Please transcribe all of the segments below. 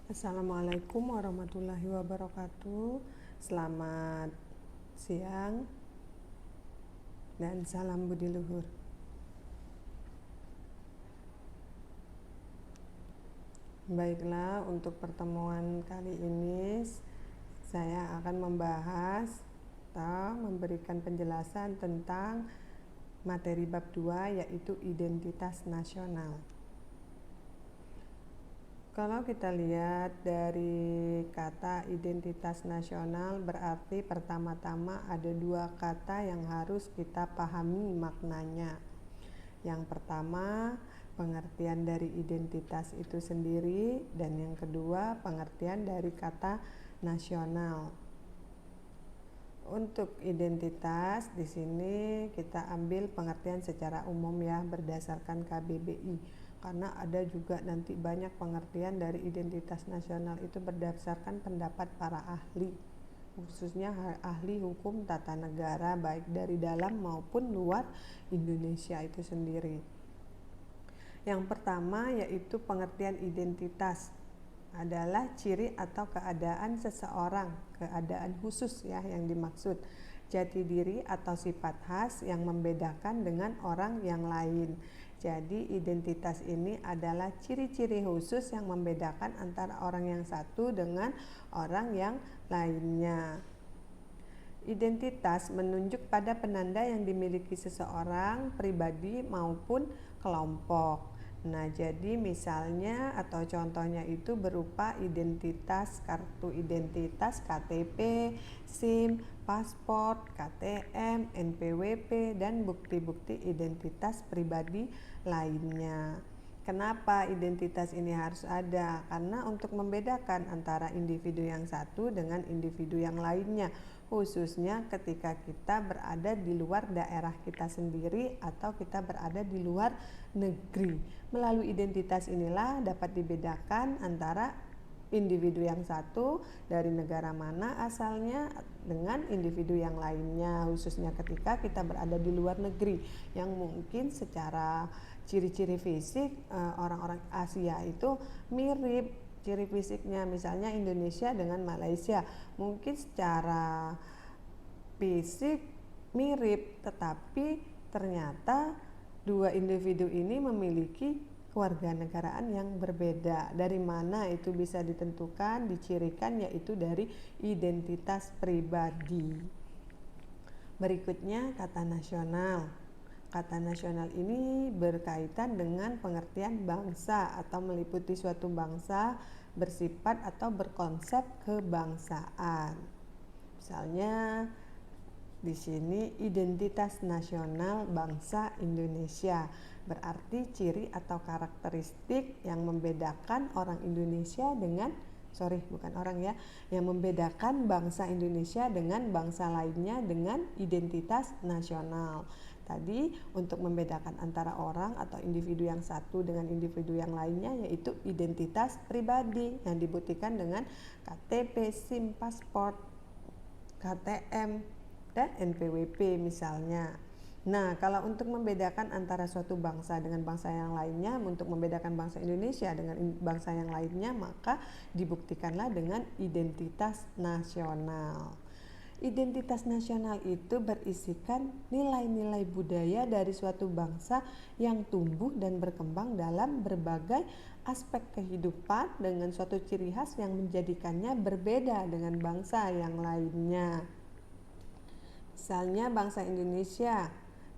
Assalamualaikum warahmatullahi wabarakatuh. Selamat siang dan salam budi luhur. Baiklah, untuk pertemuan kali ini saya akan membahas atau memberikan penjelasan tentang materi bab 2, yaitu identitas nasional. Kalau kita lihat dari kata identitas nasional, berarti pertama-tama ada dua kata yang harus kita pahami maknanya. Yang pertama, pengertian dari identitas itu sendiri, dan yang kedua, pengertian dari kata nasional. Untuk identitas di sini kita ambil pengertian secara umum ya, berdasarkan KBBI. Karena ada juga nanti banyak pengertian dari identitas nasional itu berdasarkan pendapat para ahli, khususnya ahli hukum tata negara baik dari dalam maupun luar Indonesia itu sendiri. Yang pertama yaitu pengertian identitas adalah ciri atau keadaan seseorang, keadaan khusus ya yang dimaksud, jati diri atau sifat khas yang membedakan dengan orang yang lain. Jadi identitas ini adalah ciri-ciri khusus yang membedakan antara orang yang satu dengan orang yang lainnya. Identitas menunjuk pada penanda yang dimiliki seseorang, pribadi maupun kelompok. Nah, jadi misalnya atau contohnya itu berupa identitas, kartu identitas, KTP, SIM, paspor, KTM, NPWP, dan bukti-bukti identitas pribadi lainnya. Kenapa identitas ini harus ada? Karena untuk membedakan antara individu yang satu dengan individu yang lainnya, khususnya ketika kita berada di luar daerah kita sendiri atau kita berada di luar negeri. Melalui identitas inilah dapat dibedakan antara individu yang satu dari negara mana asalnya dengan individu yang lainnya, khususnya ketika kita berada di luar negeri yang mungkin secara ciri-ciri fisik orang-orang Asia itu mirip ciri fisiknya, misalnya Indonesia dengan Malaysia mungkin secara fisik mirip, tetapi ternyata dua individu ini memiliki kewarganegaraan yang berbeda. Dari mana itu bisa ditentukan, dicirikan, yaitu dari identitas pribadi. Berikutnya kata nasional. Kata nasional ini berkaitan dengan pengertian bangsa atau meliputi suatu bangsa bersifat atau berkonsep kebangsaan. Misalnya di sini identitas nasional bangsa Indonesia berarti ciri atau karakteristik yang membedakan orang Indonesia dengan yang membedakan bangsa Indonesia dengan bangsa lainnya dengan identitas nasional. Tadi untuk membedakan antara orang atau individu yang satu dengan individu yang lainnya yaitu identitas pribadi yang dibuktikan dengan KTP, SIM, paspor, KTM, dan NPWP misalnya. Nah, kalau untuk membedakan antara suatu bangsa dengan bangsa yang lainnya, untuk membedakan bangsa Indonesia dengan bangsa yang lainnya, maka dibuktikanlah dengan identitas nasional. Identitas nasional itu berisikan nilai-nilai budaya dari suatu bangsa yang tumbuh dan berkembang dalam berbagai aspek kehidupan dengan suatu ciri khas yang menjadikannya berbeda dengan bangsa yang lainnya. Misalnya bangsa Indonesia,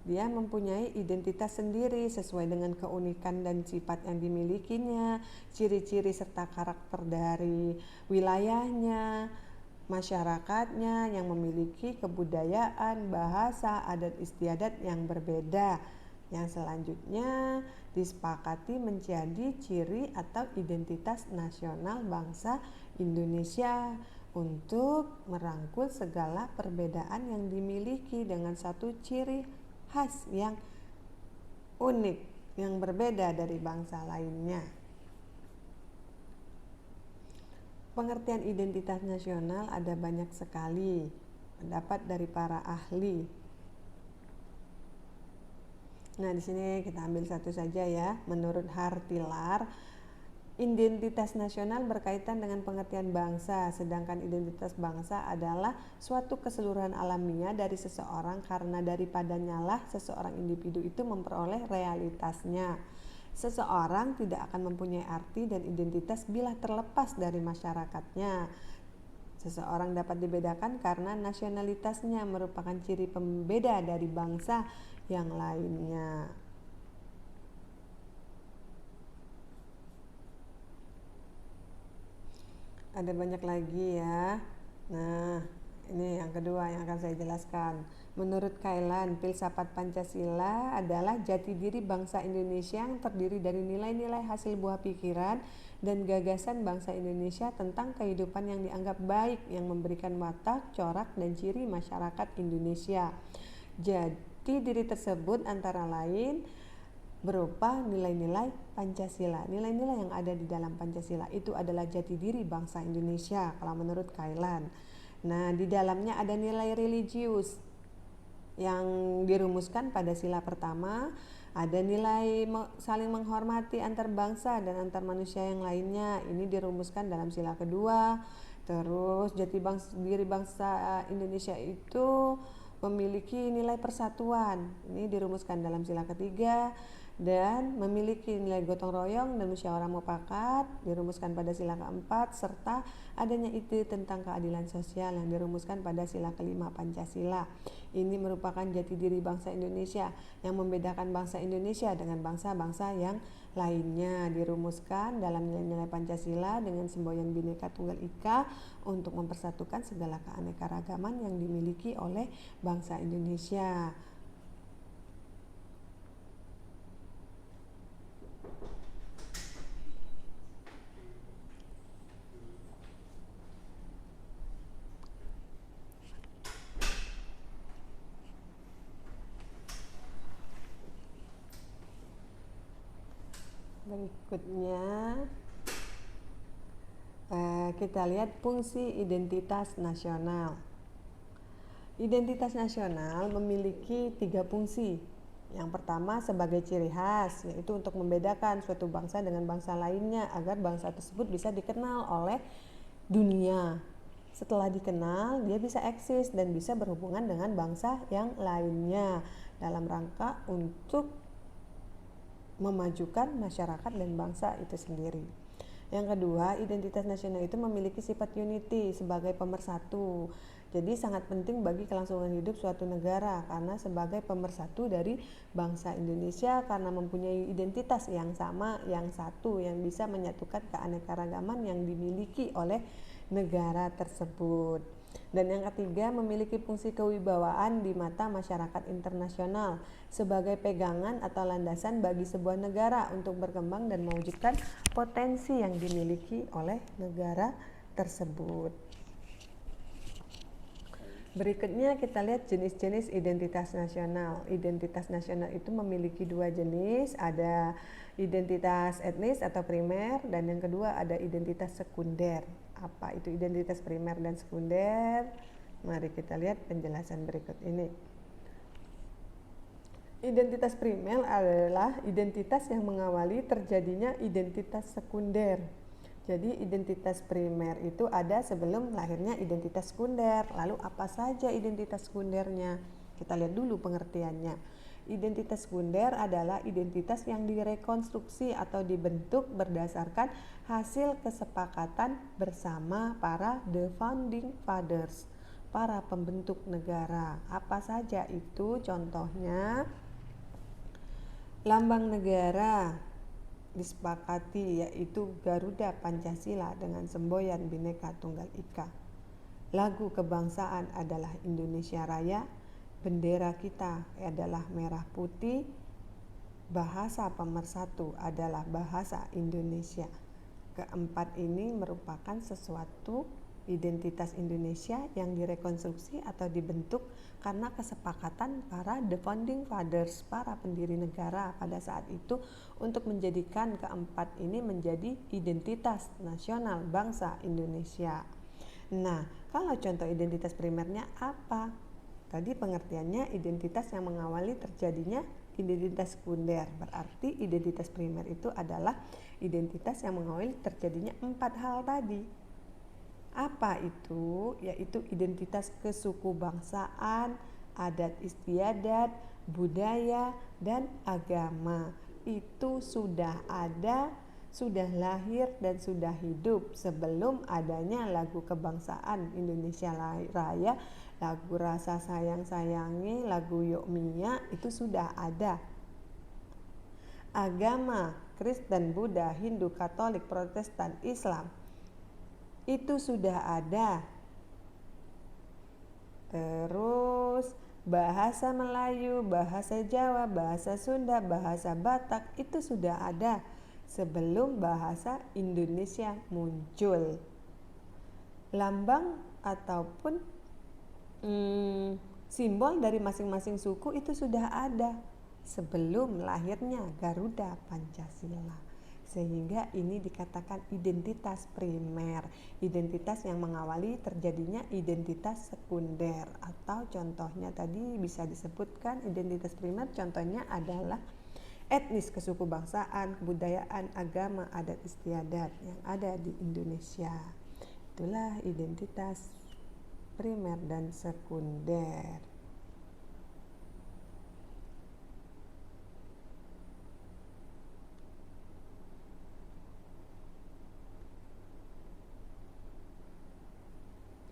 dia mempunyai identitas sendiri sesuai dengan keunikan dan sifat yang dimilikinya, ciri-ciri serta karakter dari wilayahnya, masyarakatnya yang memiliki kebudayaan, bahasa, adat istiadat yang berbeda. Yang selanjutnya disepakati menjadi ciri atau identitas nasional bangsa Indonesia, untuk merangkul segala perbedaan yang dimiliki dengan satu ciri khas yang unik, yang berbeda dari bangsa lainnya. Pengertian identitas nasional ada banyak sekali pendapat dari para ahli. Nah, di sini kita ambil satu saja ya. Menurut Hartilar, identitas nasional berkaitan dengan pengertian bangsa, sedangkan identitas bangsa adalah suatu keseluruhan alamiah dari seseorang karena daripadanya lah seseorang individu itu memperoleh realitasnya. Seseorang tidak akan mempunyai arti dan identitas bila terlepas dari masyarakatnya. Seseorang dapat dibedakan karena nasionalitasnya merupakan ciri pembeda dari bangsa yang lainnya. Ada banyak lagi ya. Nah, ini yang kedua yang akan saya jelaskan. Menurut Kailan, filsafat Pancasila adalah jati diri bangsa Indonesia yang terdiri dari nilai-nilai hasil buah pikiran dan gagasan bangsa Indonesia tentang kehidupan yang dianggap baik yang memberikan watak, corak, dan ciri masyarakat Indonesia. Jati diri tersebut antara lain berupa nilai-nilai Pancasila. Nilai-nilai yang ada di dalam Pancasila itu adalah jati diri bangsa Indonesia kalau menurut Kailan. Nah, di dalamnya ada nilai religius yang dirumuskan pada sila pertama, ada nilai saling menghormati antar bangsa dan antar manusia yang lainnya. Ini dirumuskan dalam sila kedua. Terus jati diri bangsa Indonesia itu memiliki nilai persatuan. Ini dirumuskan dalam sila ketiga. Dan memiliki nilai gotong royong dan musyawarah mufakat dirumuskan pada sila keempat, serta adanya ide tentang keadilan sosial yang dirumuskan pada sila kelima Pancasila. Ini merupakan jati diri bangsa Indonesia yang membedakan bangsa Indonesia dengan bangsa-bangsa yang lainnya, dirumuskan dalam nilai-nilai Pancasila dengan semboyan Bhinneka Tunggal Ika untuk mempersatukan segala keanekaragaman yang dimiliki oleh bangsa Indonesia. Berikutnya kita lihat fungsi identitas nasional. Identitas nasional memiliki 3 fungsi. Yang pertama sebagai ciri khas, yaitu untuk membedakan suatu bangsa dengan bangsa lainnya agar bangsa tersebut bisa dikenal oleh dunia. Setelah dikenal, dia bisa eksis dan bisa berhubungan dengan bangsa yang lainnya dalam rangka untuk memajukan masyarakat dan bangsa itu sendiri. Yang kedua, identitas nasional itu memiliki sifat unity sebagai pemersatu. Jadi sangat penting bagi kelangsungan hidup suatu negara karena sebagai pemersatu dari bangsa Indonesia karena mempunyai identitas yang sama, yang satu, yang bisa menyatukan keanekaragaman yang dimiliki oleh negara tersebut. Dan yang ketiga, memiliki fungsi kewibawaan di mata masyarakat internasional sebagai pegangan atau landasan bagi sebuah negara untuk berkembang dan mewujudkan potensi yang dimiliki oleh negara tersebut. Berikutnya kita lihat jenis-jenis identitas nasional. Identitas nasional itu memiliki 2 jenis, ada identitas etnis atau primer dan yang kedua ada identitas sekunder. Apa itu identitas primer dan sekunder? Mari kita lihat penjelasan berikut ini. Identitas primer adalah identitas yang mengawali terjadinya identitas sekunder. Jadi identitas primer itu ada sebelum lahirnya identitas sekunder. Lalu apa saja identitas sekundernya? Kita lihat dulu pengertiannya. Identitas sekunder adalah identitas yang direkonstruksi atau dibentuk berdasarkan hasil kesepakatan bersama para the founding fathers, para pembentuk negara. Apa saja itu? Contohnya, lambang negara disepakati yaitu Garuda Pancasila dengan semboyan Bhinneka Tunggal Ika. Lagu kebangsaan adalah Indonesia Raya, bendera kita adalah merah putih, bahasa pemersatu adalah bahasa Indonesia. Keempat ini merupakan sesuatu identitas Indonesia yang direkonstruksi atau dibentuk karena kesepakatan para the founding fathers, para pendiri negara pada saat itu untuk menjadikan keempat ini menjadi identitas nasional bangsa Indonesia. Nah, kalau contoh identitas primernya apa? Tadi pengertiannya identitas yang mengawali terjadinya identitas sekunder. Berarti identitas primer itu adalah identitas yang mengawali terjadinya 4 hal tadi. Apa itu? Yaitu identitas kesukubangsaan, adat istiadat, budaya, dan agama. Itu sudah ada, sudah lahir, dan sudah hidup sebelum adanya lagu kebangsaan Indonesia Raya, lagu Rasa Sayang Sayangi, lagu Yok Mia, itu sudah ada. Agama Kristen, Buddha, Hindu, Katolik, Protestan, Islam itu sudah ada. Terus bahasa Melayu, bahasa Jawa, bahasa Sunda, bahasa Batak itu sudah ada sebelum bahasa Indonesia muncul. Lambang ataupun simbol dari masing-masing suku itu sudah ada sebelum lahirnya Garuda Pancasila. Sehingga ini dikatakan identitas primer, identitas yang mengawali terjadinya identitas sekunder, atau contohnya tadi bisa disebutkan identitas primer contohnya adalah etnis, kesukubangsaan, kebudayaan, agama, adat istiadat yang ada di Indonesia. Itulah identitas primer dan sekunder.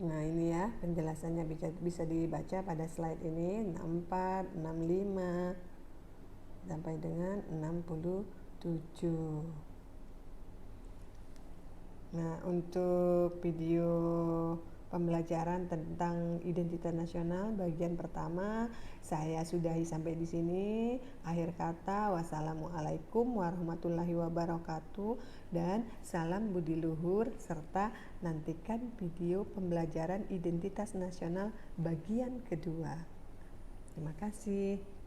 Nah ini ya penjelasannya bisa dibaca pada slide ini 64, 65 sampai dengan 67. Nah untuk video pembelajaran tentang identitas nasional bagian pertama saya sudahi sampai di sini. Akhir kata, wassalamualaikum warahmatullahi wabarakatuh dan salam budi luhur, serta nantikan video pembelajaran identitas nasional bagian kedua. Terima kasih.